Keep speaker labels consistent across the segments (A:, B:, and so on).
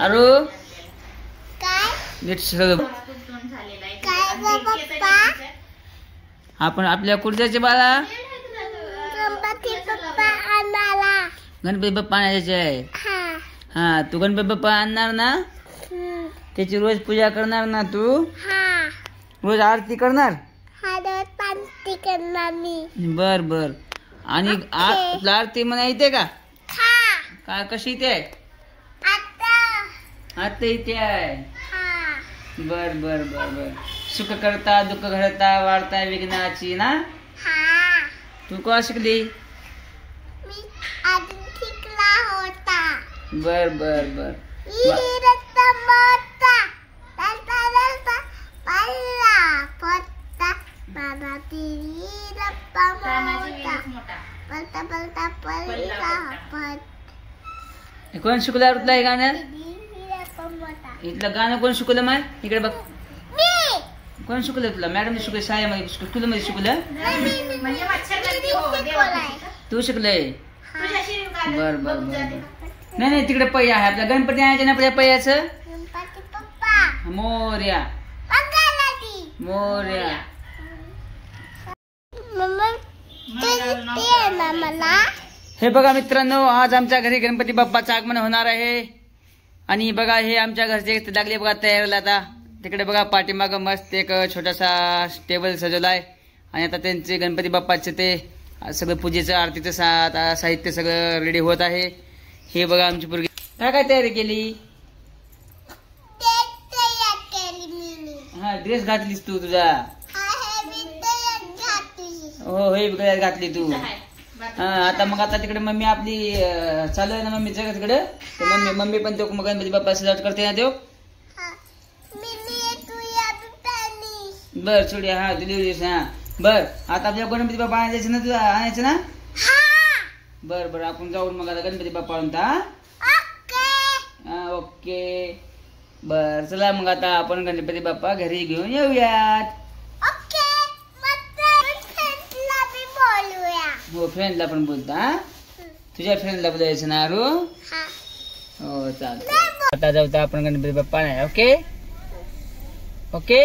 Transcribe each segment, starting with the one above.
A: अरू नीट सगळं आपण आपल्या कुर्त्याचे बाळा गणपती बाप्पा आणायचे आहे. हा तू गणपती बाप्पा आणणार ना, त्याची रोज पूजा करणार ना, तू रोज आरती करणार. बर बर. आणि तुला आरती म्हणा येते का? काय कशी येते? आता येते आहे. बर बर बर बर. सुख करता दुःख घडता वाढता विघ्नाची ना. तू का शिकली? बर बर बर. कोण शिकवलं तुला हे गाणं? इथलं गाणं कोण शिकवलं? माय इकडे बघ. कोण शिकवलं तुला? मॅडम शिकवलं शाळेमध्ये, स्कूलमध्ये शिकवलं? तू शिकलंय? बर बर बर. नाही नाही तिकडे पै आहे आपल्या गणपती आणायचे ना आपल्या पैयाचं. मोर्या मोर्या. हे बघा मित्रांनो, आज आमच्या घरी गणपती बाप्पाचं आगमन होणार आहे. आणि बघा हे आमच्या घरचे लागले बघा तयारीला. आता तिकडे बघा पाठीमाग मस्त एक छोटासा टेबल सजवलाय. आणि आता त्यांचे गणपती बाप्पाचे ते सगळं पूजेचं आरतीचं साहित्य सगळं रेडी होत आहे. हे बघा आमची पोरगी काय काय तयारी केली? हा ड्रेस घातलीस तू तुझा? हो हे गळ्यात घातली तू. हा आता मग आता तिकडे मम्मी आपली चालू आहे ना मम्मीचं तिकडे. मम्मी पण तो मग गणपती बाप्पा सजावट करते ना तो. बर चुडी हा दिली. हा बर आता आपल्या गणपती बाप्पा आणायचं ना, तुला आणायचं ना? बर बर आपण जाऊन मग आता गणपती बाप्पा आणता. ओके बर चला मग आता आपण गणपती बाप्पा घरी घेऊन येऊयात. हो फ्रेंडला पण बोलता. तुझ्या फ्रेंडला बोलायचं ना अरू? हो चालतं. आता जाऊ आपण गणपती बाप्पा नाही. Okay okay.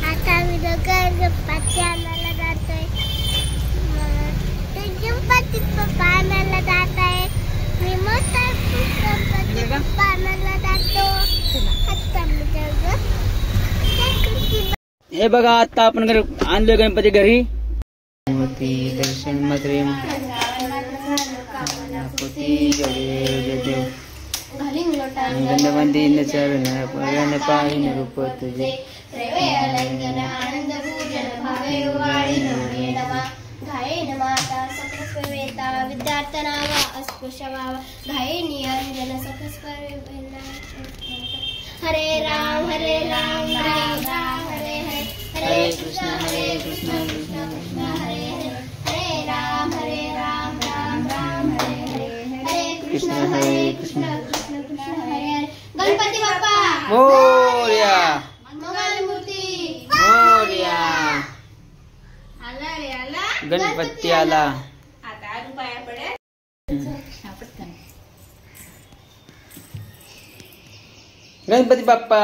B: आता मी गणपती आणायला जातोय. गणपती बाप्पा आणायला जात आहे. मी मोठा गणपती बाप्पा आणायला जातो. आता
A: हे बघा आता आपण आणलोय गणपती घरी. दर्शन मात्रे गंधवंती चरण परण पाहिन रूप तुझे.
B: विद्यार्थना अस्पृश्यवा घाये निरंजन सकस्पर. हरे राम राम राम हरे हरे. हरे कृष्ण कृष्ण कृष्ण हरे हरे. हरे राम राम राम हरे हरे. हरे कृष्ण कृष्ण कृष्ण हरे हरे. गणपती बाप्पा
A: मोरया.
B: मंगलमूर्ती
A: मोरया.
B: आला रे आला
A: गणपती आला.
B: आता रुपया पडे.
A: गणपती बाप्पा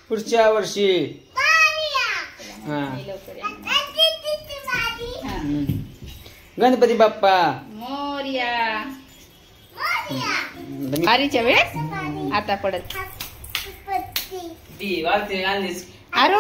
A: पुढच्या वर्षी. गणपती बाप्पा
C: मोरया. वारीच्या वेळेस आता पडत.
A: ती वालते आणलीस.
C: आरो